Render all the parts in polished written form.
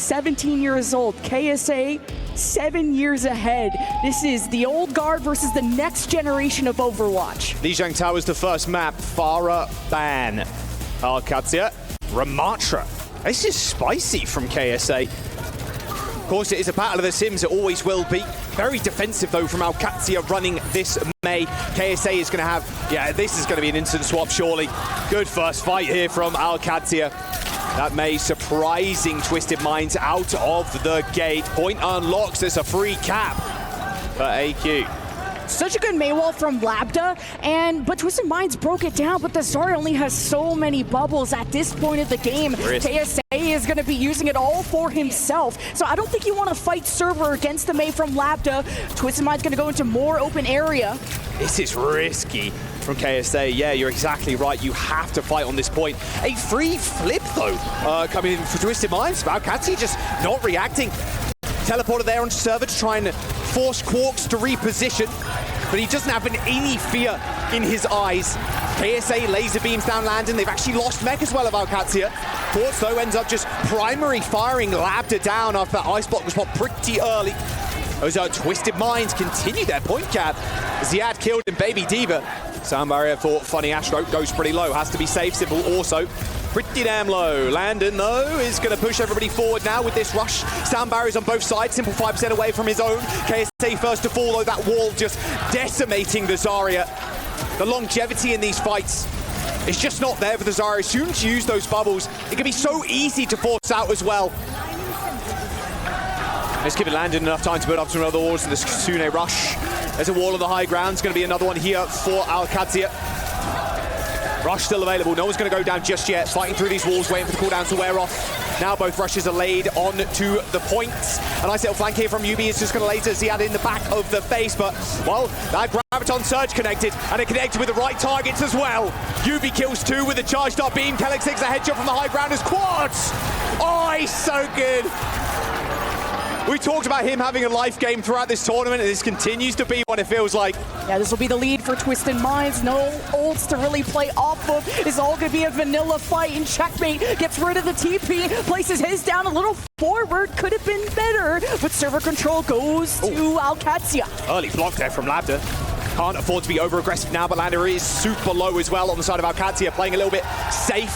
17 years old. KSA, 7 years ahead. This is the old guard versus the next generation of Overwatch. Lijiang Tower is the first map. Farah Ban. AlQadsiah. Ramatra. This is spicy from KSA. Of course, it is a battle of the Sims. It always will be. Very defensive, though, from AlQadsiah running this May. KSA is going to have... Yeah, this is going to be an instant swap, surely. Good first fight here from AlQadsiah. That May surprising Twisted Minds out of the gate. Point unlocks. There's a free cap for AQ. Such a good May wall from Labda, but Twisted Minds broke it down, but the Zarya only has so many bubbles at this point of the game. KSA is going to be using it all for himself. So I don't think you want to fight server against the May from Labda. Twisted Minds going to go into more open area. This is risky from KSA. Yeah, you're exactly right. You have to fight on this point. A free flip, though, coming in for Twisted Minds. AlQadsiah just not reacting. Teleporter there onto server to try and force Quarks to reposition, but he doesn't have any fear in his eyes. KSA laser beams down Landon. They've actually lost mech as well of AlQadsiah. Quarks, though, ends up just primary firing Labda down after that ice block was popped pretty early. Those Twisted Minds continue their point cap. Ziad killed in Baby Diva. Sound barrier for Funny Astro goes pretty low. Has to be safe. Simple also pretty damn low. Landon, though, is going to push everybody forward now with this rush. Sound barriers on both sides. Simple 5% away from his own. KSA first to fall, though. That wall just decimating the Zarya. The longevity in these fights is just not there for the Zarya. As soon as you use those bubbles, it can be so easy to force out as well. Let's give it Landon enough time to build up some other walls in the Sune rush. There's a wall on the high ground. It's going to be another one here for AlQadsiah. Rush still available. No one's going to go down just yet. Fighting through these walls, waiting for the cooldowns to wear off. Now both rushes are laid on to the points. A nice little flank here from UB is just going to laser Ziad in the back of the face. But, well, that Graviton Surge connected, and it connected with the right targets as well. UB kills 2 with a charged up beam. Kellex takes a headshot from the high ground as quads. Oh, he's so good. We talked about him having a life game throughout this tournament, and this continues to be what it feels like. Yeah, this will be the lead for Twisted Minds. No ults to really play off of. It's all going to be a vanilla fight, and Checkmate gets rid of the TP, places his down a little forward. Could have been better, but server control goes to AlQadsiah. Early block there from Labda. Can't afford to be over-aggressive now, but Lander is super low as well on the side of AlQadsiah, playing a little bit safe,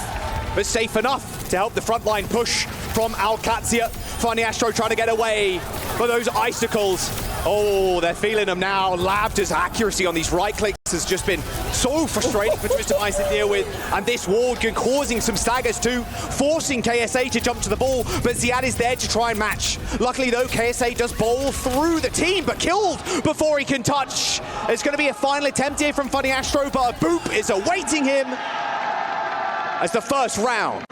but safe enough to help the frontline push from AlQadsiah. Funny Astro trying to get away, but those icicles, oh, they're feeling them now. Labda's accuracy on these right clicks has just been so frustrating for Twisted Minds to deal with, and this wall causing some staggers too, forcing KSA to jump to the ball, but Ziad is there to try and match. Luckily though, KSA does bowl through the team, but killed before he can touch. It's going to be a final attempt here from Funny Astro, but a boop is awaiting him as the first round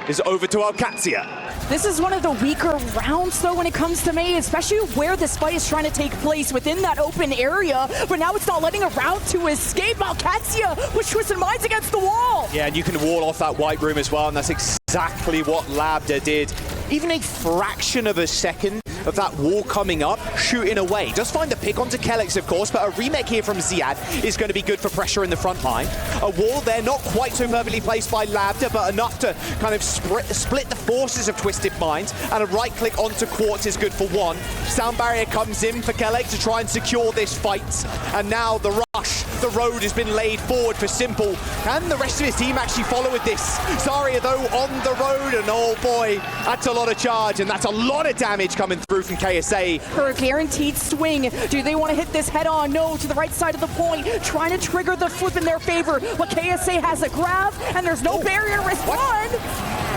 is over to AlQadsiah. This is one of the weaker rounds, though, when it comes to May, especially where this fight is trying to take place within that open area. But now it's not letting a round to escape. AlQadsiah with Twisted Minds against the wall. Yeah, and you can wall off that white room as well, and that's exactly what Labda did. Even a fraction of a second of that wall coming up, shooting away. Does find the pick onto Kellex, of course, but a remake here from Ziad is going to be good for pressure in the front line. A wall there, not quite so perfectly placed by Labda, but enough to kind of split the forces of Twisted Minds, and a right click onto Quartz is good for 1. Sound barrier comes in for Kellex to try and secure this fight, and now the rush, the road has been laid forward for Simple. Can the rest of his team actually follow with this? Zarya, though, on the road, and oh boy, that's a lot of charge, and that's a lot of damage coming through from KSA. For a guaranteed swing. Do they want to hit this head on? No, to the right side of the point, trying to trigger the flip in their favor, but KSA has a grab, and there's no barrier to respond.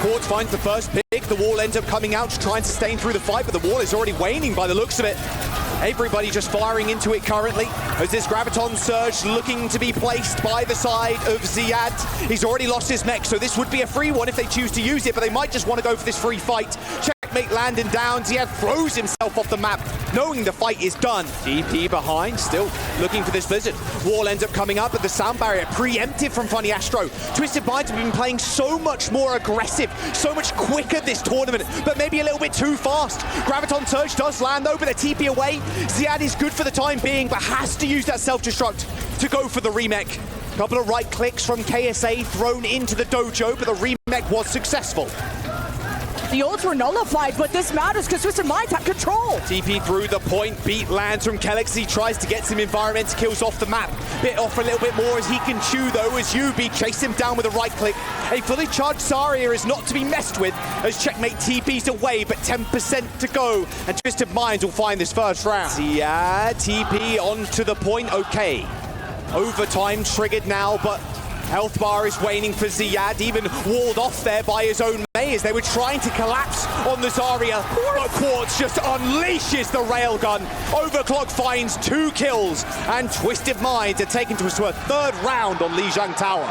Quartz finds the first pick. The wall ends up coming out to try and sustain through the fight, but the wall is already waning by the looks of it. Everybody just firing into it currently as this Graviton Surge looking to be placed by the side of Ziad. He's already lost his mech, so this would be a free one if they choose to use it, but they might just want to go for this free fight. Checkmate Landon down. Ziad throws himself off the map, knowing the fight is done. DP behind, still looking for this blizzard. Wall ends up coming up, but the sound barrier preemptive from Funny Astro. Twisted Minds have been playing so much more aggressive, so much quicker this tournament, but maybe a little bit too fast. Graviton Surge does land though, but a TP away. Ziad is good for the time being, but has to use that self-destruct to go for the remake. Couple of right clicks from KSA thrown into the dojo, but the remake was successful. The ults were nullified, but this matters because Twisted Minds have control. TP through the point, beat lands from Kellex. He tries to get some environmental kills off the map. Bit off a little bit more as he can chew though, as UB chase him down with a right click. A fully charged Zarya is not to be messed with as Checkmate TP's away, but 10% to go. And Twisted Minds will find this first round. Yeah, TP onto the point, okay. Overtime triggered now, but health bar is waning for Ziad, even walled off there by his own Mei as they were trying to collapse on the Zarya. But Quartz just unleashes the railgun. Overclock finds 2 kills, and Twisted Minds are taken to a third round on Lijiang Tower.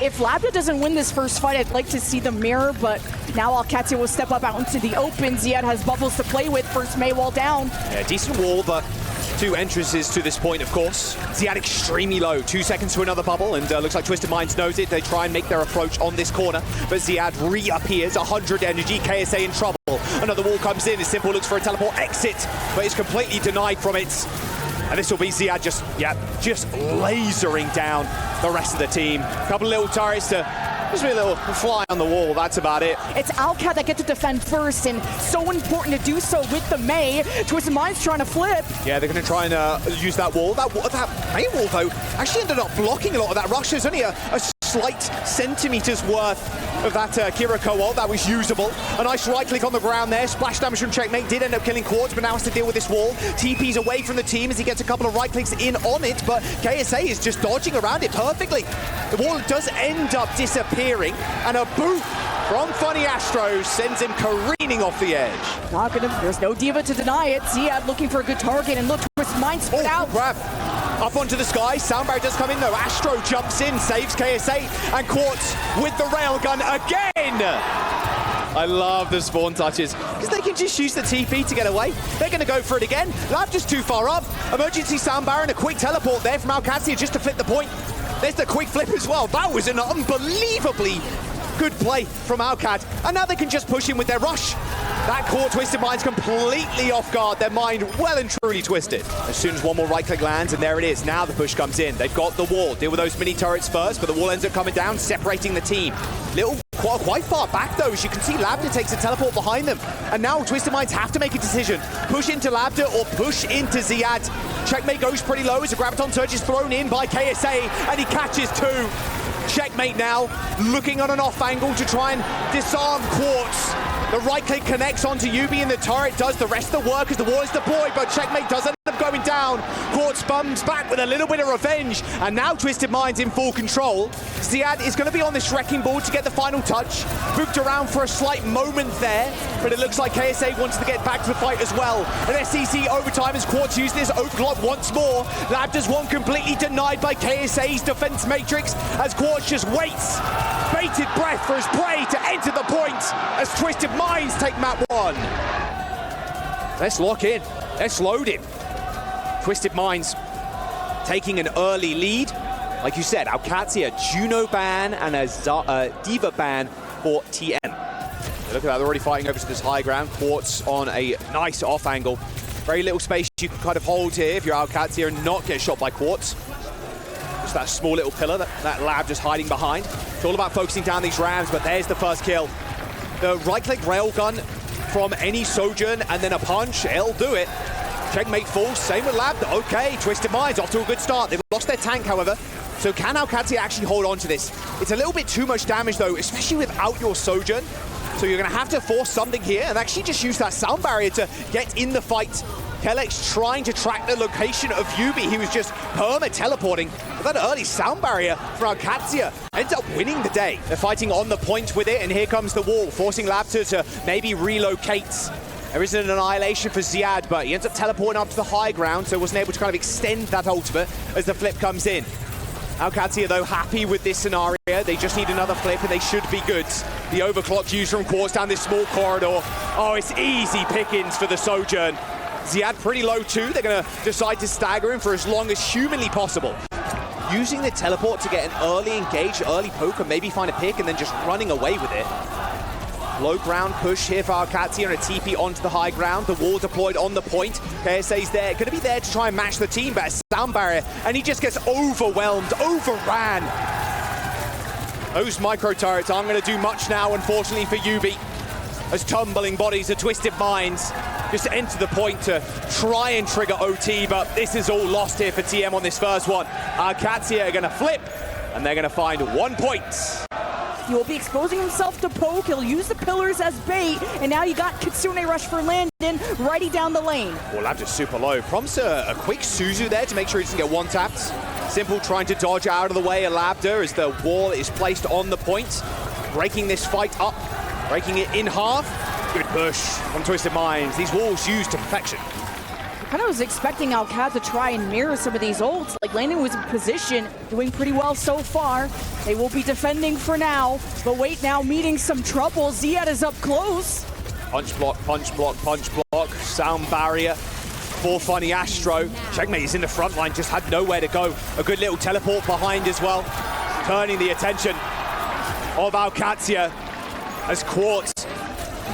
If Lambda doesn't win this first fight, I'd like to see the mirror, but now AlQadsiah will step up out into the open. Ziad has bubbles to play with. First Mei wall down. Yeah, decent wall, but 2 entrances to this point, of course. Ziad extremely low, 2 seconds to another bubble, and looks like Twisted Minds knows it. They try and make their approach on this corner, but Ziad reappears, 100 energy, KSA in trouble. Another wall comes in, as Simple looks for a teleport exit, but is completely denied from it. And this will be Ziad just lasering down the rest of the team. Couple of little turrets to just be a little fly on the wall, that's about it. It's AlQad that get to defend first, and so important to do so with the Mei. Twisted Minds trying to flip. Yeah, they're going to try and use that wall. That Mei wall, though, actually ended up blocking a lot of that rush. There's only a slight centimeters worth of that Kiriko ult that was usable. A nice right click on the ground there. Splash damage from Checkmate did end up killing Quartz, but now has to deal with this wall. TP's away from the team as he gets a couple of right clicks in on it, but KSA is just dodging around it perfectly. The wall does end up disappearing, and a boot from Funny Astro sends him careening off the edge. Not gonna, there's no Diva to deny it. Ziad looking for a good target, and look, Twisted Minds split out. Grab. Up onto the sky, Soundbarrier does come in though. Astro jumps in, saves KSA, and Quartz with the railgun again! I love the spawn touches, because they can just use the TP to get away. They're going to go for it again. Lab just too far up. Emergency Soundbarrier and a quick teleport there from AlQadsiah just to flip the point. There's the quick flip as well. That was an unbelievably good play from AlQad. And now they can just push in with their rush. That caught Twisted Minds completely off guard. Their mind well and truly twisted. As soon as one more right click lands, and there it is. Now the push comes in. They've got the wall. Deal with those mini turrets first, but the wall ends up coming down, separating the team. Quite far back though, as you can see, Labda takes a teleport behind them. And now Twisted Minds have to make a decision. Push into Labda or push into Ziad. Checkmate goes pretty low as a Graviton Surge is thrown in by KSA, and he catches 2. Checkmate now looking on an off angle to try and disarm Quartz. The right click connects onto UB, and the turret does the rest of the work as the wall is deployed, but Checkmate does end up going down. Quartz bums back with a little bit of revenge, and now Twisted Minds in full control. Ziad is going to be on this wrecking ball to get the final touch. Booked around for a slight moment there, but it looks like KSA wants to get back to the fight as well. An SCC overtime as Quartz uses this overclock once more. Labda's one completely denied by KSA's defense matrix as Quartz just waits. Bated breath for his prey to enter the point as Twisted Minds take map 1. Let's lock in. Let's load in. Twisted Minds taking an early lead. Like you said, AlQadsiah, Juno ban and a Diva ban for TM. So look at that, they're already fighting over to this high ground. Quartz on a nice off angle. Very little space you can kind of hold here if you're AlQadsiah and not get shot by Quartz. Just that small little pillar that Lab just hiding behind. It's all about focusing down these rams, but there's the first kill. The right-click railgun from any Sojourn and then a punch, it'll do it. Checkmate falls, same with Lab. Okay, Twisted Minds off to a good start. They've lost their tank, however. So can AlQadsiah actually hold on to this? It's a little bit too much damage, though, especially without your Sojourn. So you're going to have to force something here and actually just use that sound barrier to get in the fight. Kellex trying to track the location of Yubi. He was just perma-teleporting. But that early sound barrier for AlQadsiah ends up winning the day. They're fighting on the point with it, and here comes the wall, forcing Labter to maybe relocate. There is an annihilation for Ziad, but he ends up teleporting up to the high ground, so wasn't able to kind of extend that ultimate as the flip comes in. AlQadsiah, though, happy with this scenario. They just need another flip, and they should be good. The overclock used from Quartz down this small corridor. Oh, it's easy pickings for the Sojourn. Ziad pretty low too. They're going to decide to stagger him for as long as humanly possible. Using the teleport to get an early engage, early poke, and maybe find a pick, and then just running away with it. Low ground push here for AlQadsiah and a TP onto the high ground. The wall deployed on the point. KSA's there, going to be there to try and match the team, but a sound barrier, and he just gets overwhelmed, overran. Those micro turrets aren't going to do much now, unfortunately, for Yubi. as tumbling bodies of Twisted Minds just enter the point to try and trigger OT, but this is all lost here for TM on this first one. AlQadsiah are gonna flip, and they're gonna find 1 point. He will be exposing himself to poke. He'll use the pillars as bait, and now you got Kitsune Rush for Landon, righty down the lane. Well, Labda's super low. Prompts a quick Suzu there to make sure he doesn't get one-tapped. Simple trying to dodge out of the way of Labda as the wall is placed on the point, breaking this fight up, breaking it in half. Good push from Twisted Minds. These walls used to perfection. I kind of was expecting AlQad to try and mirror some of these ults. Like, Landon was in position, doing pretty well so far. They will be defending for now, but wait, now meeting some trouble. Ziyad is up close. Punch block, punch block, punch block. Sound barrier for Funny Astro. Checkmate is in the front line, just had nowhere to go. A good little teleport behind as well. Turning the attention of AlQadsiah as Quartz.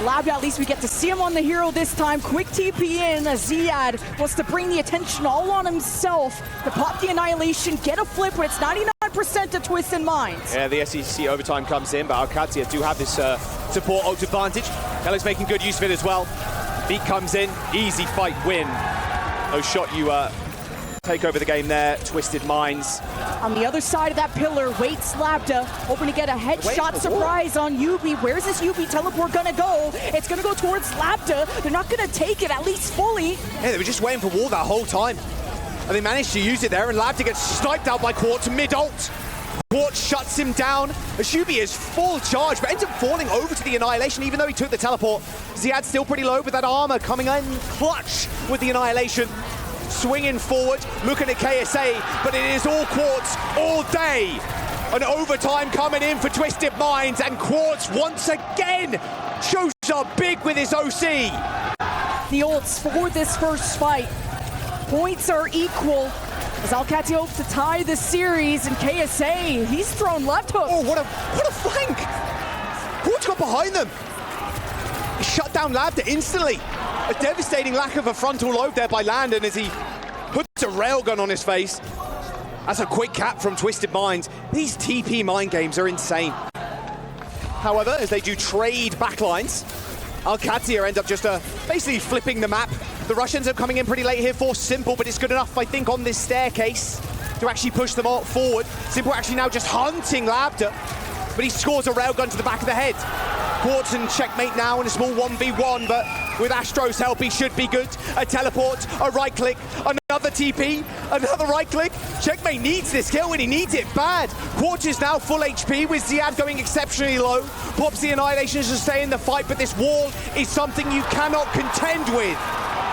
Labda, at least we get to see him on the hero this time. Quick TP in as Ziyad wants to bring the attention all on himself to pop the Annihilation, get a flip, but it's 99% to Twisted Minds. Yeah, the SEC overtime comes in, but AlQadsiah do have this support ult advantage. Kelly's making good use of it as well. Beat comes in, easy fight win. No shot, you take over the game there, Twisted Minds. On the other side of that pillar waits Labda, hoping to get a headshot surprise on Yubi. Where's this Yubi teleport gonna go? It's gonna go towards Labda. They're not gonna take it, at least fully. Yeah, they were just waiting for wall that whole time. And they managed to use it there, and Labda gets sniped out by Quartz mid-ult. Quartz shuts him down. Yubi is full charge, but ends up falling over to the Annihilation, even though he took the teleport. Ziyad's still pretty low, but that armor coming in clutch with the Annihilation. Swinging forward, looking at KSA, but it is all Quartz all day. An overtime coming in for Twisted Minds, and Quartz once again shows up big with his OC. The ults for this first fight. Points are equal as AlQadsiah hopes to tie the series, and KSA, he's thrown left hook. Oh, what a flank! Quartz got behind them. He shut down Labda instantly. A devastating lack of a frontal lobe there by Landon as he puts a railgun on his face. That's a quick cap from Twisted Minds. These TP mind games are insane. However, as they do trade backlines, AlQadsiah end up just basically flipping the map. The Russians are coming in pretty late here for Simple, but it's good enough, I think, on this staircase to actually push them all forward. Simple actually now just hunting Labda, but he scores a railgun to the back of the head. Quartz and Checkmate now in a small 1v1, but with Astro's help, he should be good. A teleport, a right click, another TP, another right click. Checkmate needs this kill, and he needs it bad. Quartz is now full HP with Ziyad going exceptionally low. Pops the Annihilation to stay in the fight, but this wall is something you cannot contend with.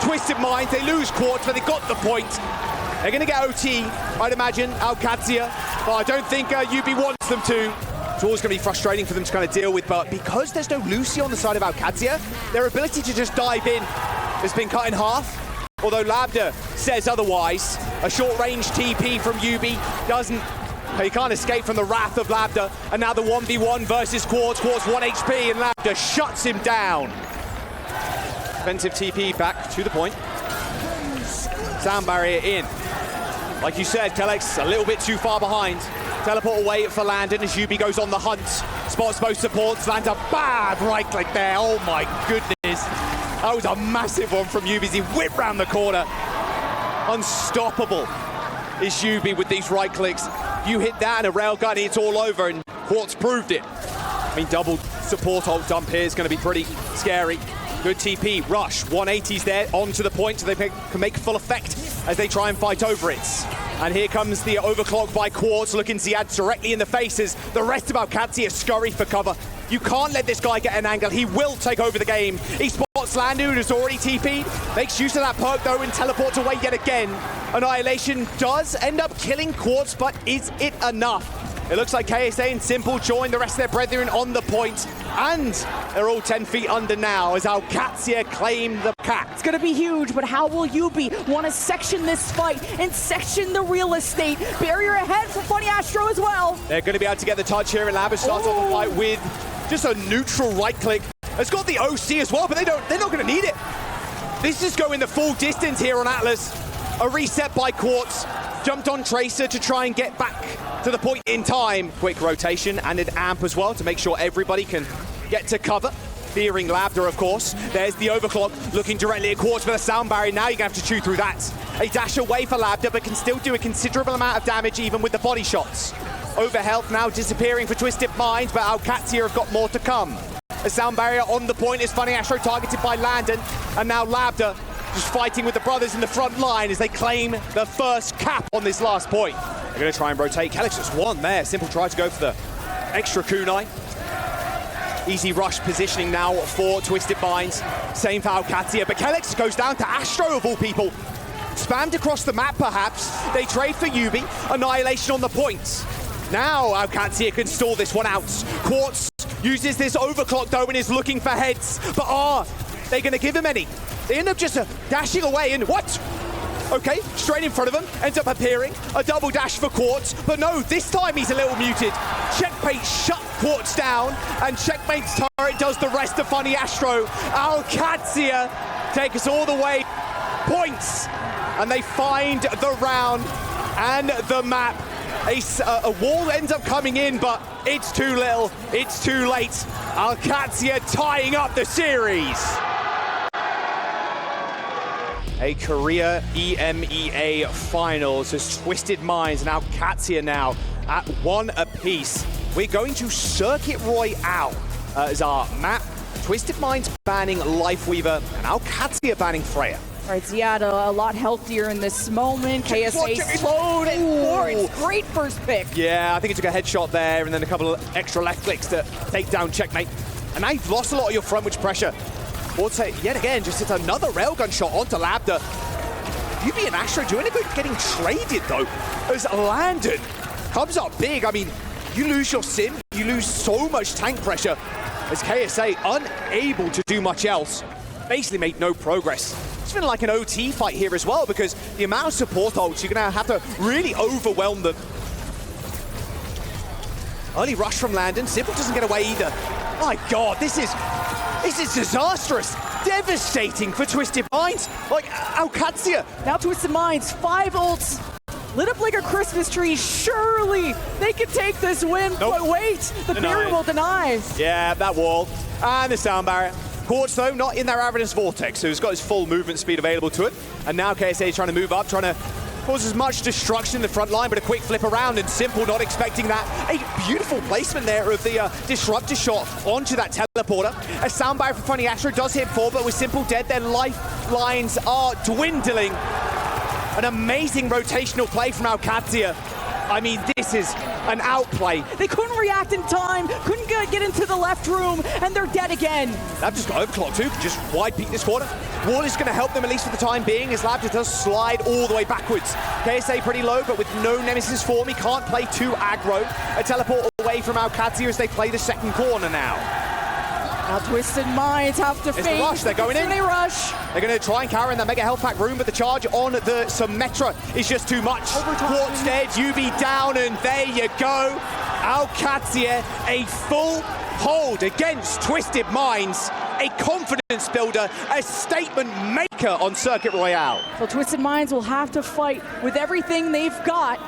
Twisted Minds, they lose Quartz, but they got the point. They're going to get OT, I'd imagine, AlQadsiah, but I don't think Yubi wants them to. It's always going to be frustrating for them to kind of deal with, but because there's no Lucy on the side of AlQadsiah, their ability to just dive in has been cut in half. Although Labda says otherwise, a short-range TP from Yubi he can't escape from the wrath of Labda, and now the 1v1 versus Quartz. Quartz 1 HP, and Labda shuts him down. Defensive TP back to the point. Sound barrier in. Like you said, Kelex a little bit too far behind. Teleport away for Landon as Yubi goes on the hunt. Spots both supports, lands a bad right click there. Oh my goodness. That was a massive one from Yubi as he whipped round the corner. Unstoppable is Yubi with these right clicks. You hit that and a railgun, it's all over, and Quartz proved it. I mean, double support ult dump here is going to be pretty scary. Good TP, rush, 180s there, onto the point so they can make full effect as they try and fight over it. And here comes the overclock by Quartz, looking Ziyad directly in the faces. The rest of AlQadsiah scurry for cover. You can't let this guy get an angle. He will take over the game. He spots Landu, who's already TP'd. Makes use of that perk, though, and teleports away yet again. Annihilation does end up killing Quartz, but is it enough? It looks like KSA and Simple join the rest of their brethren on the point, and they're all 10 feet under now as AlQadsiah claim the cat. It's gonna be huge, but how will Yubi want to section this fight and section the real estate? Barrier ahead for Funny Astro as well. They're gonna be able to get the touch here, and Labba starts off the fight with just a neutral right click. It's got the OC as well, but they're not gonna need it. This is going the full distance here on Atlas. A reset by Quartz. Jumped on Tracer to try and get back to the point in time. Quick rotation and an amp as well to make sure everybody can get to cover. fearing Labda, of course. There's the overclock looking directly at Quartz with a sound barrier. Now you're going to have to chew through that. A dash away for Labda, but can still do a considerable amount of damage even with the body shots. Overhealth now disappearing for Twisted Minds, but AlQadsiah have got more to come. A sound barrier on the point is Funny Astro targeted by Landon, and now Labda just fighting with the brothers in the front line as they claim the first cap on this last point. They're going to try and rotate. Kelix just won there. Simple tried to go for the extra kunai. Easy rush positioning now for Twisted Minds. Same for AlQadsiah, but Kelix goes down to Astro of all people. Spammed across the map perhaps. They trade for Yubi. Annihilation on the points. Now AlQadsiah can stall this one out. Quartz uses this overclock though and is looking for heads. But are they going to give him any? They end up just dashing away and what? Okay, straight in front of him, ends up appearing. A double dash for Quartz, but no, this time he's a little muted. Checkmate shut Quartz down, and Checkmate's turret does the rest of Funny Astro. AlQadsiah take us all the way. Points, and they find the round and the map. A wall ends up coming in, but it's too little, it's too late. AlQadsiah tying up the series. A Korea EMEA finals as Twisted Minds and AlQadsiah now at 1 apiece. We're going to Circuit Royale as our map. Twisted Minds banning Lifeweaver and AlQadsiah banning Freya. All right, Ziada a lot healthier in this moment. KSA slowed and forward. Great first pick. Yeah, I think it took a headshot there and then a couple of extra left clicks to take down Checkmate. And now you've lost a lot of your frontwidge pressure. Orte, yet again, just hits another railgun shot onto Labda. Yubi and Astro doing a good getting traded though, as Landon comes up big. I mean, you lose your sim, you lose so much tank pressure, as KSA unable to do much else. Basically made no progress. It's been like an OT fight here as well, because the amount of support ults, you're gonna have to really overwhelm them. Early rush from Landon, Simple doesn't get away either. My God, this is disastrous, devastating for Twisted Minds. Like AlQadsiah. Now Twisted Minds, 5 ults, lit up like a Christmas tree. Surely they can take this win, nope. But wait, the barrier will deny. Yeah, that wall, and the sound barrier. Quartz though, not in their Ravenous Vortex, so he's got his full movement speed available to him. And now KSA is trying to move up, trying to cause as much destruction in the front line, but a quick flip around, and Simple not expecting that. A beautiful placement there of the disruptor shot onto that teleporter. A sound barrier for Funny Astro does hit 4, but with Simple dead, their lifelines are dwindling. An amazing rotational play from AlQadsiah. I mean, this is an outplay. They couldn't react in time, couldn't get into the left room, and they're dead again. They've just got overclock too, just wide peek this corner. Wall is going to help them at least for the time being, as Labda does slide all the way backwards. KSA pretty low, but with no Nemesis form, he can't play too aggro. A teleport away from AlQadsiah as they play the second corner now. Now Twisted Minds have to face the rush, they're going in. They rush. They're going to try and cower in that mega health pack room, but the charge on the Symmetra is just too much. Quartz dead, Yubi down, and there you go. AlQadsiah, a full hold against Twisted Minds, a confidence builder, a statement maker on Circuit Royale. So Twisted Minds will have to fight with everything they've got.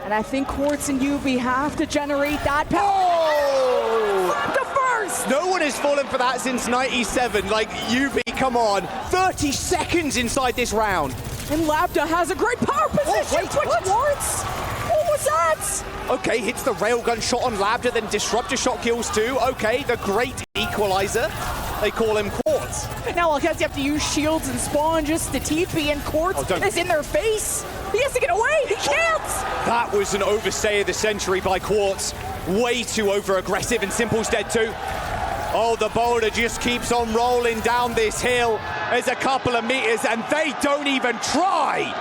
And I think Quartz and Yubi have to generate that power. Oh! The first! No one has fallen for that since 97. Like, Yubi, come on. 30 seconds inside this round. And Labda has a great power position. Quartz? What was that? Okay, hits the railgun shot on Labda, then disruptor shot kills too. Okay, the great equalizer. They call him Quartz. Now AlQadsiah have to use shields and spawn just to TP, and Quartz is in their face. He has to get away, he can't! That was an overstay of the century by Quartz. Way too over-aggressive, and Simple's dead too. Oh, the boulder just keeps on rolling down this hill. There's a couple of meters, and they don't even try!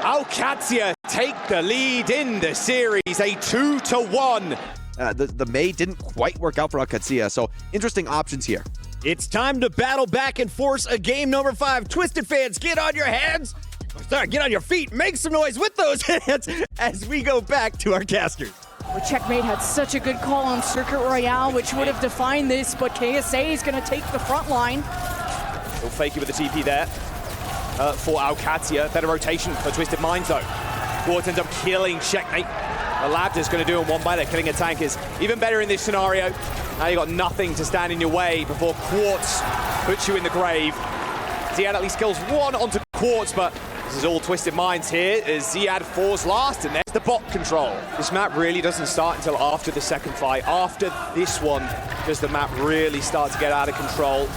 AlQadsiah take the lead in the series, a 2-1. The May didn't quite work out for AlQadsiah, so interesting options here. It's time to battle back and force a game number 5. Twisted fans, get on your hands. Sorry, get on your feet. Make some noise with those hands as we go back to our casters. Well, Checkmate had such a good call on Circuit Royale, which would have defined this, but KSA is going to take the front line. He'll fake it with the TP there for AlQadsiah. Better rotation for Twisted Minds though. Quartz ends up killing Checkmate. The Labda's going to do in one by. They're killing a tank is even better in this scenario. Now you got nothing to stand in your way before Quartz puts you in the grave. Ziad at least kills one onto Quartz, but this is all Twisted Minds here as Ziad falls last, and there's the bot control. This map really doesn't start until after the second fight. After this one, does the map really start to get out of control.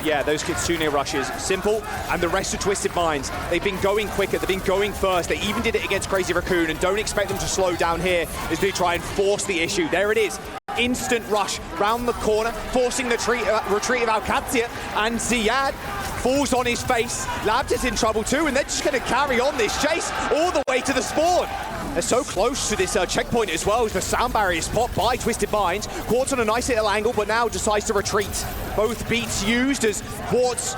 Yeah, those Kitsune rushes, simple, and the rest of Twisted Minds, they've been going quicker, they've been going first, they even did it against Crazy Raccoon, and don't expect them to slow down here as they try and force the issue. There it is, instant rush round the corner, forcing the retreat of AlQadsiah, and Ziad falls on his face. Labda's in trouble too, and they're just going to carry on this chase all the way to the spawn. They're so close to this checkpoint as well as the sound barrier is popped by Twisted Minds. Quartz on a nice little angle, but now decides to retreat. Both beats used as Quartz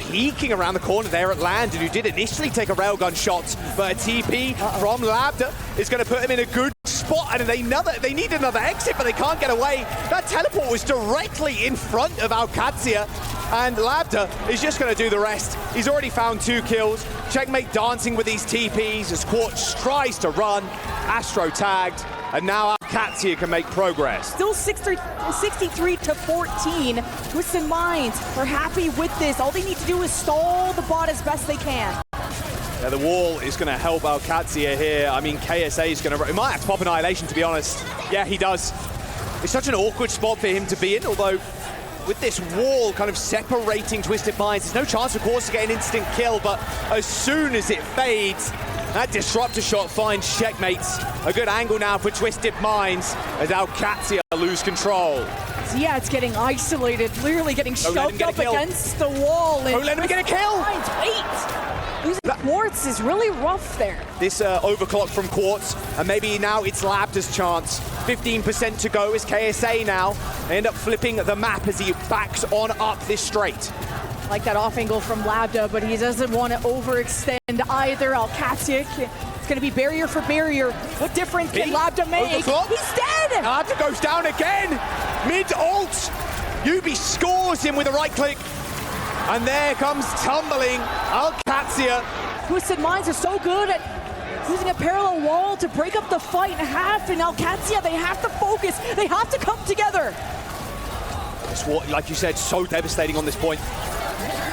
peeking around the corner there at Landon, who did initially take a railgun shot, but a TP from Labda is going to put him in a good spot, and they need another exit, but they can't get away. That teleport was directly in front of AlQadsiah, and Labda is just going to do the rest. He's already found 2 kills. Checkmate dancing with these TPs as Quartz tries to run. Astro tagged, and now AlQadsiah can make progress. Still 63 to 14. Twisted Minds are happy with this. All they need to do is stall the bot as best they can. Yeah, the wall is going to help AlQadsiah here. I mean, KSA is going to... He might have to pop Annihilation, to be honest. Yeah, he does. It's such an awkward spot for him to be in, although with this wall kind of separating Twisted Minds, there's no chance, of course, to get an instant kill, but as soon as it fades, that Disruptor shot finds Checkmates. A good angle now for Twisted Minds as AlQadsiah lose control. So yeah, it's getting isolated, literally getting shoved up against the wall. Don't let him get a kill! Wait! Losing Quartz is really rough there. This overclock from Quartz, and maybe now it's Labda's chance. 15% to go as KSA now. They end up flipping the map as he backs on up this straight. Like that off angle from Labda, but he doesn't want to overextend either. AlQadsiah, it's going to be barrier for barrier. What difference can Labda make? Overclock. He's dead! Labda goes down again. Mid-ult. Yubi scores him with a right click. And there comes tumbling AlQadsiah. Twisted Minds are so good at using a parallel wall to break up the fight in half, and AlQadsiah, they have to focus. They have to come together. It's what, like you said, so devastating on this point.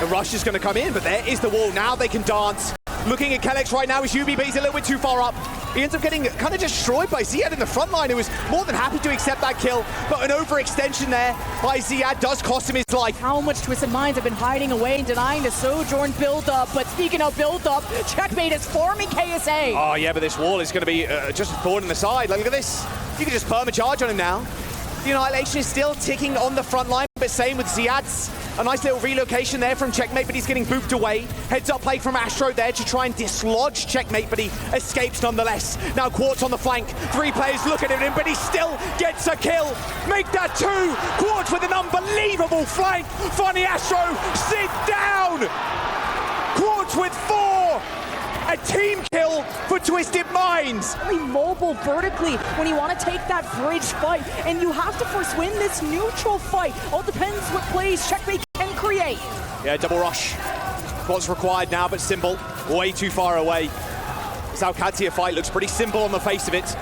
The rush is going to come in, but there is the wall. Now they can dance. Looking at Kellex right now is Yubi, but he's a little bit too far up. He ends up getting kind of destroyed by Ziad in the front line, who was more than happy to accept that kill. But an overextension there by Ziad does cost him his life. How much Twisted Minds have been hiding away and denying the Sojourn build-up. But speaking of build-up, Checkmate is forming KSA. Oh, yeah, but this wall is going to be just a thorn in the side. Like, look at this. You can just perma-charge on him now. The Annihilation is still ticking on the front line, but same with Ziad's. A nice little relocation there from Checkmate, but he's getting booped away. Heads up play from Astro there to try and dislodge Checkmate, but he escapes nonetheless. Now Quartz on the flank. 3 players looking at him, but he still gets a kill. Make that 2. Quartz with an unbelievable flank. Funny Astro, sit down. Quartz with 4. A team kill for Twisted Minds. Really mobile vertically when you want to take that bridge fight, and you have to first win this neutral fight. All depends what plays Checkmate can create. Yeah, double rush. What's required now, but simple. Way too far away. This AlQadsiah fight looks pretty simple on the face of it.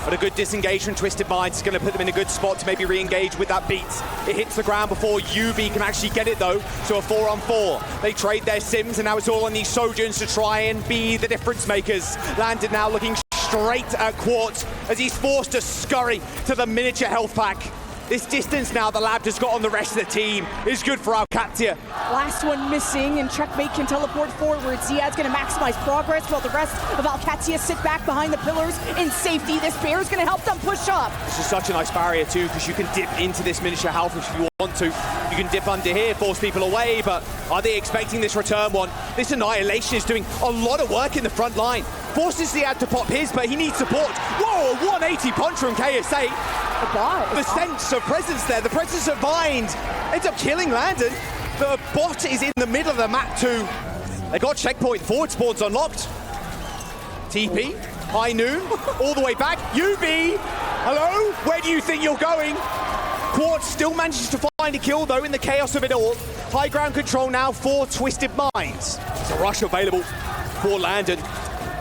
But a good disengage from Twisted Minds is going to put them in a good spot to maybe re-engage with that beat. It hits the ground before Yubi can actually get it though, so a 4-on-4. They trade their sims, and now it's all on these Sojourns to try and be the difference makers. Landon now looking straight at Quartz as he's forced to scurry to the miniature health pack. This distance now the Labda's got on the rest of the team is good for AlQadsiah. Last one missing, and Checkmate can teleport forward. Ziad's going to maximize progress while the rest of AlQadsiah sit back behind the pillars in safety. This bear is going to help them push up. This is such a nice barrier too, because you can dip into this miniature health if you want to. You can dip under here, force people away, but are they expecting this return one? This Annihilation is doing a lot of work in the front line. Forces Ziad to pop his, but he needs support. Whoa, a 180 punch from KSA. The sense of presence there, the presence of mind, ends up killing Landon. The bot is in the middle of the map too. They got checkpoint, forward spawns unlocked. TP, high noon, all the way back. Yubi, hello, where do you think you're going? Quartz still manages to find a kill though in the chaos of it all. High ground control now for Twisted Minds. There's a rush available for Landon,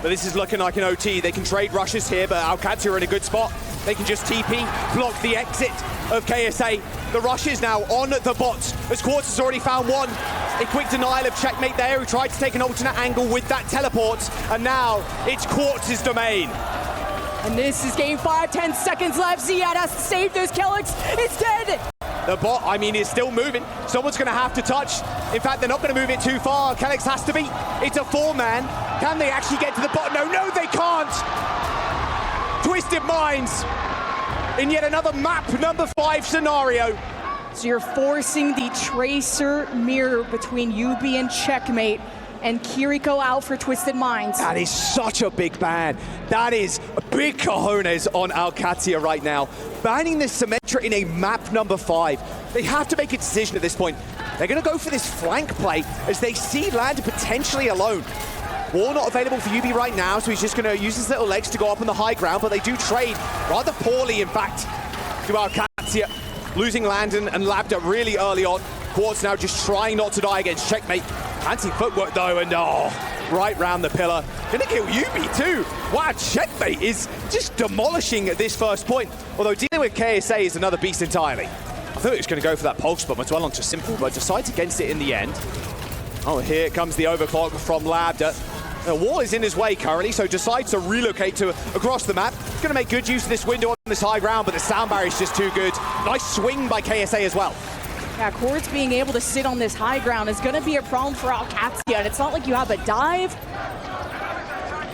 but this is looking like an OT. They can trade rushes here, but AlQadsiah are in a good spot. They can just TP, block the exit. of KSA. The rush is now on the bots, as Quartz has already found one. A quick denial of checkmate there, who tried to take an alternate angle with that teleport, and now it's Quartz's domain. And this is game 5, 10 seconds left. Ziyad has to save those Kelix. It's dead. The bot, I mean, is still moving. Someone's going to have to touch. In fact, they're not going to move it too far. Kelix has to be. It's a 4-man. Can they actually get to the bot? No, they can't. Twisted Minds in yet another map number 5 scenario. So you're forcing the Tracer mirror between UB and checkmate, and Kiriko out for Twisted Minds. That is such a big ban. That is big cojones on AlQadsiah right now. Banning this Symmetra in a map number 5. They have to make a decision at this point. They're going to go for this flank play as they see Land potentially alone. Wall not available for UB right now, so he's just going to use his little legs to go up on the high ground, but they do trade rather poorly, in fact, to AlQadsiah. Losing Landon and Labda really early on. Quartz now just trying not to die against checkmate. Fancy footwork though, and right round the pillar. Gonna kill UB too. Wow, checkmate is just demolishing this first point. Although dealing with KSA is another beast entirely. I thought he was gonna go for that pulse bomb as well onto Simple, but decides against it in the end. Oh, here comes the overclock from Labda. The wall is in his way currently, so decides to relocate to across the map. He's going to make good use of this window on this high ground, but the sound barrier is just too good. Nice swing by KSA as well. Yeah, Quartz being able to sit on this high ground is going to be a problem for AlQadsiah, and it's not like you have a dive.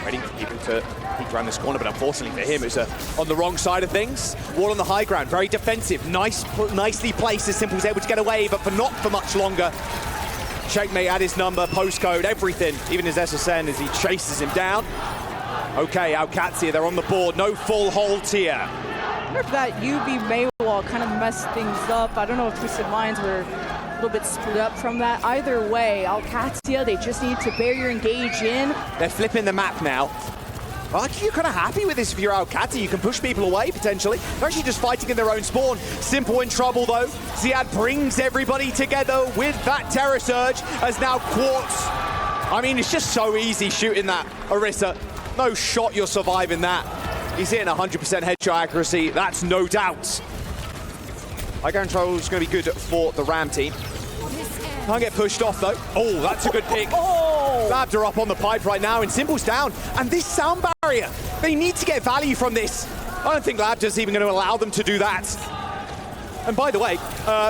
Waiting for people to peek around this corner, but unfortunately for him, it's on the wrong side of things. Wall on the high ground, very defensive. Nicely placed as Simple was able to get away, but not for much longer. Checkmate had his number, postcode, everything, even his SSN as he chases him down. Okay, AlQadsiah, they're on the board. No full holds here. I wonder if that UB Maywall kind of messed things up. I don't know if Twisted Minds were a little bit split up from that. Either way, AlQadsiah, they just need to barrier engage in. They're flipping the map now. Well, actually, you're kind of happy with this if you're AlQadsiah. You can push people away, potentially. They're actually just fighting in their own spawn. Simple in trouble, though. Ziyad brings everybody together with that Terror Surge, as now Quartz. I mean, it's just so easy shooting that, Orisa. No shot, you're surviving that. He's hitting 100% headshot accuracy, that's no doubt. High ground control is going to be good for the Ram team. Can't get pushed off, though. Oh, that's a good pick. Labs are up on the pipe right now, and Simple's down. And this sound barrier, they need to get value from this. I don't think Labda's even going to allow them to do that. And by the way,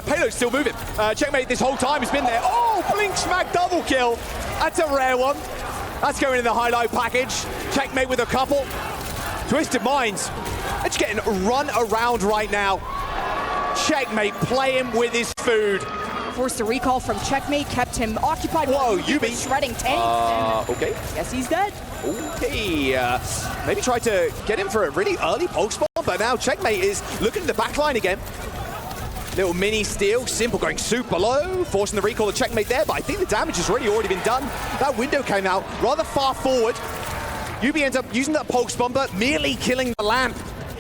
Payload's still moving. Checkmate this whole time has been there. Oh, blink smack double kill. That's a rare one. That's going in the highlight package. Checkmate with a couple. Twisted Minds, they're just getting run around right now. Checkmate playing with his food. Forced a recall from checkmate, kept him occupied. Whoa, UB shredding tanks. Okay. Yes, he's dead. Okay, maybe tried to get him for a really early pulse bomb, but now checkmate is looking at the back line again. Little mini steal, Simple going super low, forcing the recall of checkmate there, but I think the damage has already been done. That window came out rather far forward. UB ends up using that pulse bomb, but merely killing the lamp.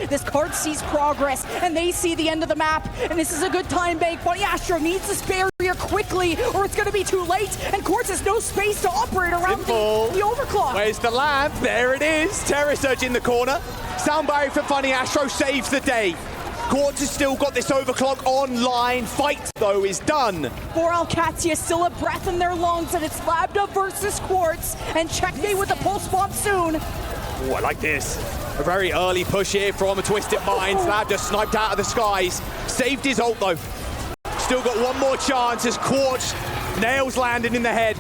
This card sees progress, and they see the end of the map, and this is a good time bank, but Astro needs this barrier quickly, or it's going to be too late, and Quartz has no space to operate around the overclock. Where's the lamp? There it is. Terror Surge in the corner. Sound barrier for Funny Astro saves the day. Quartz has still got this overclock online. Fight, though, is done. For AlQadsiah, still a breath in their lungs, and it's Labda versus Quartz, and checkmate with the pulse bomb soon. Oh, I like this. A very early push here from a Twisted Minds. Labda sniped out of the skies. Saved his ult, though. Still got one more chance as Quartz nails Landon in the head.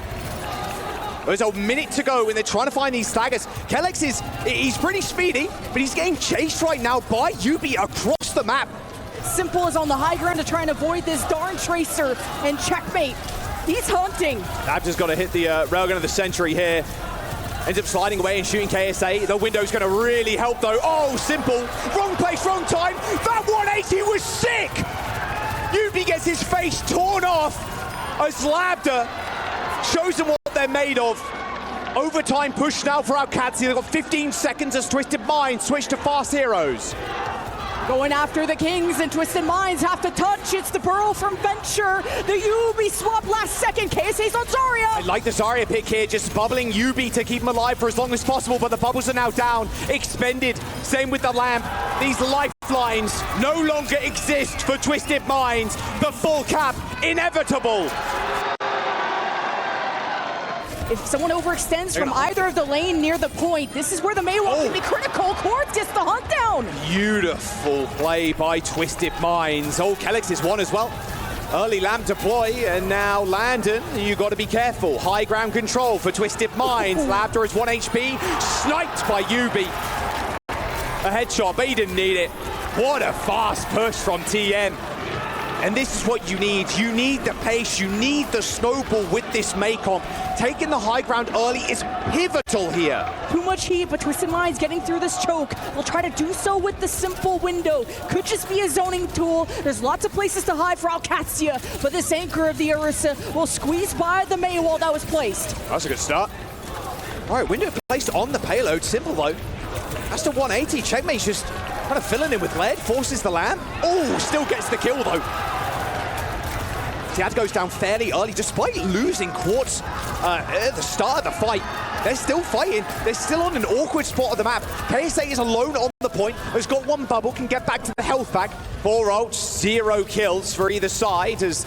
There's a minute to go when they're trying to find these staggers. Kelix he's pretty speedy, but he's getting chased right now by UB across the map. Simple is on the high ground to try and avoid this darn Tracer, and checkmate, he's hunting. Labda's got to hit the railgun of the century here. Ends up sliding away and shooting KSA. The window's going to really help, though. Oh, Simple. Wrong place, wrong time. That 180 was sick. UB gets his face torn off as Labda shows them what they're made of. Overtime push now for AlQadsiah. They've got 15 seconds as Twisted Minds switch to Fast Heroes. Going after the Kings, and Twisted Minds have to touch. It's the Burrow from Venture. The UB swap last second. KSA's on Zarya. I like the Zarya pick here, just bubbling UB to keep him alive for as long as possible, but the bubbles are now down. Expended. Same with the lamp. These life lifelines no longer exist for Twisted Minds. The full cap, inevitable. If someone overextends from either of the lane near the point, this is where the Maywall can be critical. Quartz gets the hunt down. Beautiful play by Twisted Minds. Oh, Kelix is one as well. Early lamp deploy, and now Landon, you got to be careful. High ground control for Twisted Minds. Lambda is 1 HP, sniped by Yubi. A headshot, but he didn't need it. What a fast push from TM. And this is what you need. You need the pace, you need the snowball with this Maycomp. Taking the high ground early is pivotal here. Too much heat, but Twisted Minds getting through this choke. We'll try to do so with the simple window. Could just be a zoning tool. There's lots of places to hide for AlQadsiah, but this anchor of the Orisa will squeeze by the Maywall that was placed. That's a good start. All right, window placed on the payload. Simple though. That's the 180. Checkmate's just kind of filling in with lead, forces the lamp. Oh, still gets the kill though. Ziad goes down fairly early, despite losing Quartz at the start of the fight. They're still fighting. They're still on an awkward spot of the map. KSA is alone on the point. Has got one bubble, can get back to the health pack. 4 ults, 0 kills for either side as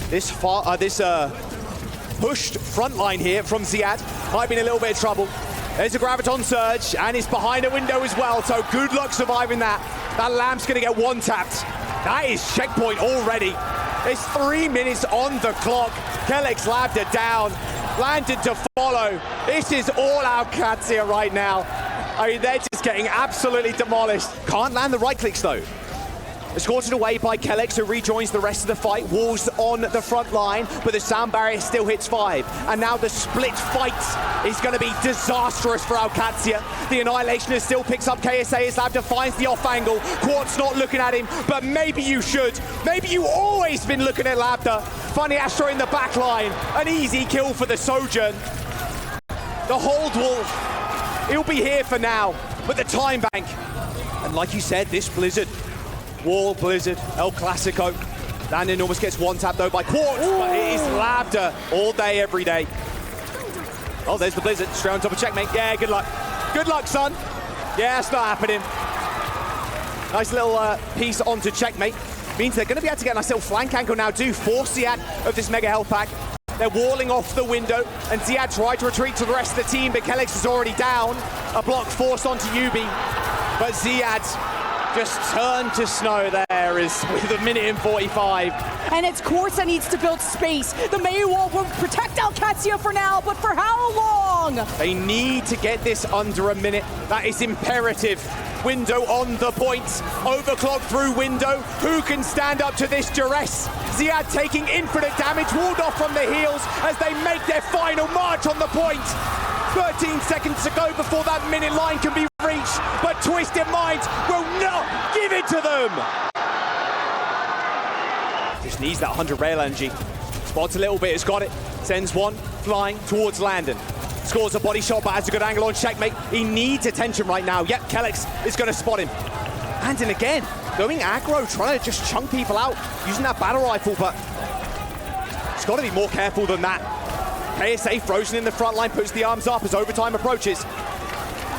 this pushed front line here from Ziad might be in a little bit of trouble. There's a Graviton Surge, and he's behind a window as well, so good luck surviving that. That lamp's gonna get one-tapped. That is checkpoint already. It's 3 minutes on the clock. Kelix Labda down, Landon to follow. This is all AlQadsiah right now. I mean, they're just getting absolutely demolished. Can't land the right clicks though. Escorted away by Kelix, who rejoins the rest of the fight. Wolves on the front line, but the sound barrier still hits 5. And now the split fight is going to be disastrous for AlQadsiah. The Annihilationist still picks up KSA as Labda finds the off angle. Quartz not looking at him, but maybe you should. Maybe you always been looking at Labda. Funny Astro in the back line. An easy kill for the Sojourn. The hold will, he'll be here for now, but the time bank. And like you said, this Blizzard, Wall, Blizzard, El Clasico. Landon almost gets one tap though by Quartz, but it is Labda all day, every day. Oh, there's the Blizzard, straight on top of Checkmate. Yeah, good luck. Good luck, son. Yeah, it's not happening. Nice little piece onto Checkmate. Means they're going to be able to get a nice little flank angle now, do force Ziad of this mega health pack. They're walling off the window, and Ziad tried to retreat to the rest of the team, but Kelix is already down. A block forced onto Yubi, but Ziad just turned to snow there is with 1:45. And it's Quartz that needs to build space. The Maywall will protect AlQadsiah for now, but for how long? They need to get this under a minute. That is imperative. Window on the point. Overclock through window. Who can stand up to this duress? Ziad taking infinite damage, walled off from the heels as they make their final march on the point. 13 seconds to go before that minute line can be reached, but Twisted Minds will not give it to them. Just needs that 100 rail energy. Spots a little bit, has got it. Sends one, flying towards Landon. Scores a body shot, but has a good angle on Checkmate. He needs attention right now. Yep, Kelix is going to spot him. Landon again, going aggro, trying to just chunk people out, using that battle rifle, but he's got to be more careful than that. KSA frozen in the front line, puts the arms up as overtime approaches.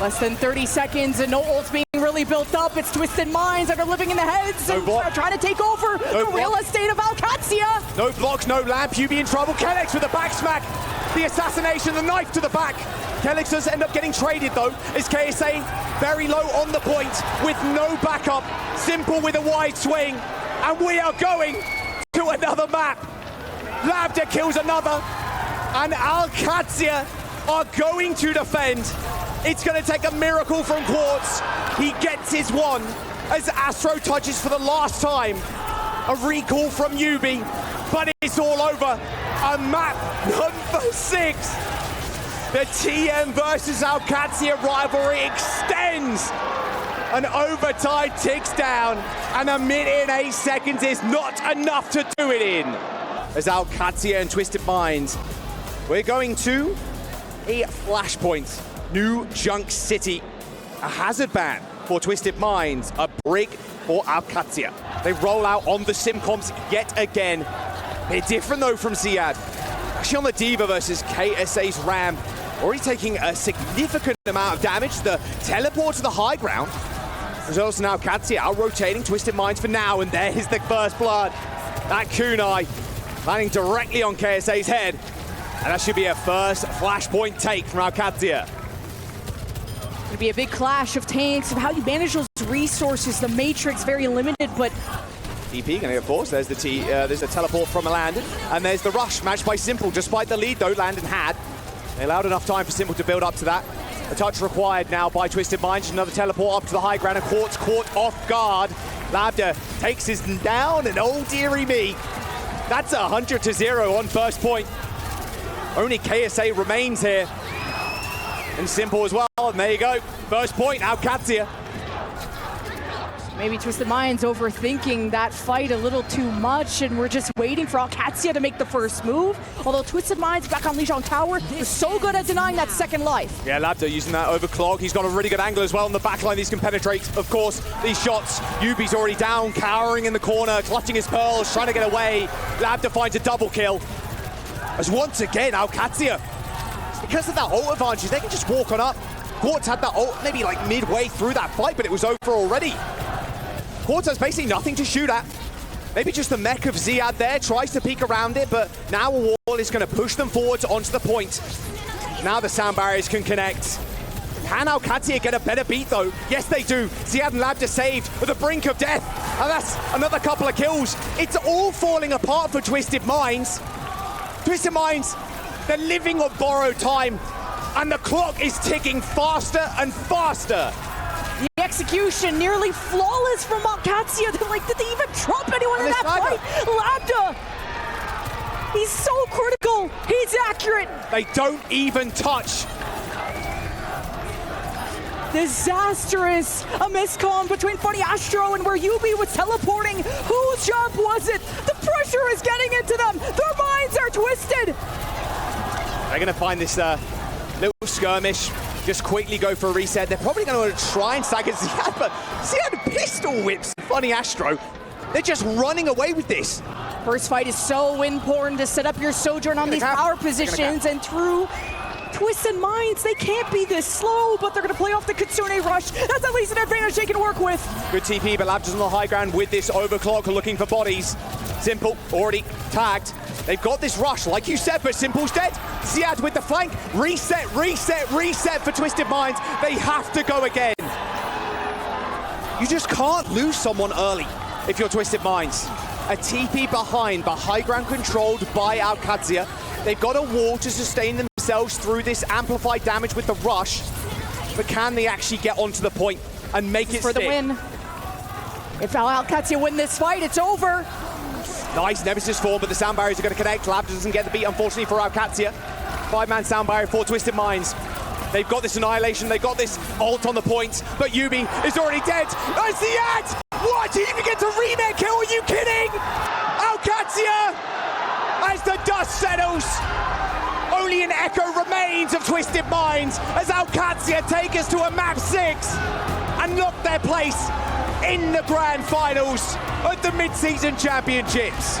Less than 30 seconds and no ults being really built up. It's Twisted Minds that are living in the heads and trying to take over the real estate of AlQadsiah. No blocks, no lamp, you be in trouble. Kelix with a back smack. The assassination, the knife to the back. Kelix does end up getting traded though, as KSA very low on the point with no backup. Simple with a wide swing. And we are going to another map. Labda kills another. And AlQadsiah are going to defend. It's going to take a miracle from Quartz. He gets his one as Astro touches for the last time. A recall from Yubi, but it's all over. A map number 6. The TM versus AlQadsiah rivalry extends. An overtime ticks down, and 1 minute and 8 seconds is not enough to do it in. As AlQadsiah and Twisted Minds, we're going to a flashpoint. New Junk City. A hazard ban for Twisted Minds. A brig for AlQadsiah. They roll out on the Simcoms yet again. They're different though from Ziad. Actually on the Diva versus KSA's Ram. Already taking a significant amount of damage. The teleport to the high ground. There's also now AlQadsiah out rotating Twisted Minds for now, and there's the first blood. That kunai landing directly on KSA's head. And that should be a first flashpoint take from AlQadsiah. It'll be a big clash of tanks of how you manage those resources. The Matrix very limited, but TP gonna get forced. There's the teleport from Landon, and there's the rush matched by Simple. Despite the lead though, Landon had. They allowed enough time for Simple to build up to that. A touch required now by Twisted Minds. Another teleport up to the high ground, and Quartz caught off guard. Labda takes his down, and oh dearie me, that's 100-0 on first point. Only KSA remains here, and Simple as well. And there you go, first point, AlQadsiah. maybe Twisted Minds overthinking that fight a little too much, and we're just waiting for AlQadsiah to make the first move. Although Twisted Minds back on Lijiang Tower is so good at denying that second life. Yeah, Labda using that overclock. He's got a really good angle as well on the backline. These can penetrate, of course, these shots. Yubi's already down, cowering in the corner, clutching his pearls, trying to get away. Labda finds a double kill. As once again, AlQadsiah, because of that ult advantage, they can just walk on up. Quartz had that ult maybe like midway through that fight, but it was over already. Quartz has basically nothing to shoot at. Maybe just the mech of Ziyad there, tries to peek around it, but now a wall is going to push them forwards onto the point. Now the sound barriers can connect. Can AlQadsiah get a better beat though? Yes, they do. Ziyad and Labda saved at the brink of death, and that's another couple of kills. It's all falling apart for Twisted Minds. Twisted Minds, they're living on borrowed time, and the clock is ticking faster and faster. The execution nearly flawless from AlQadsiah. They're like, did they even drop anyone in that fight? Labda, he's so critical. He's accurate. They don't even touch. Disastrous. A miscomm between Funny Astro and where Yubi was teleporting. Whose job was it? The pressure is getting into them. Their minds are twisted. They're going to find this little skirmish. Just quickly go for a reset. They're probably going to try and stagger Ziyad, but Ziyad pistol whips Funny Astro. They're just running away with this. First fight is so important to set up your sojourn on these power positions, and through Twisted Minds, they can't be this slow, but they're going to play off the Kitsune rush. That's at least an advantage they can work with. Good TP, but Labda's on the high ground with this overclock, looking for bodies. Simple, already tagged. They've got this rush, like you said, but Simple's dead. Ziyad with the flank. Reset, reset, reset for Twisted Minds. They have to go again. You just can't lose someone early if you're Twisted Minds. A TP behind, but high ground controlled by AlQadsiah. They've got a wall to sustain themselves through this amplified damage with the rush. But can they actually get onto the point and make it for stick? The win? If AlQadsiah win this fight, it's over. Nice Nemesis form, but the sound barriers are going to connect. Labda doesn't get the beat, unfortunately, for AlQadsiah. 5-man sound barrier for Twisted Minds. They've got this annihilation, they've got this ult on the point, but Yubi is already dead. That's the end! What? He even gets a remake kill? Are you kidding? AlQadsiah, as the dust settles, only an echo remains of Twisted Minds as AlQadsiah take us to a map 6 and lock their place in the grand finals of the mid-season championships.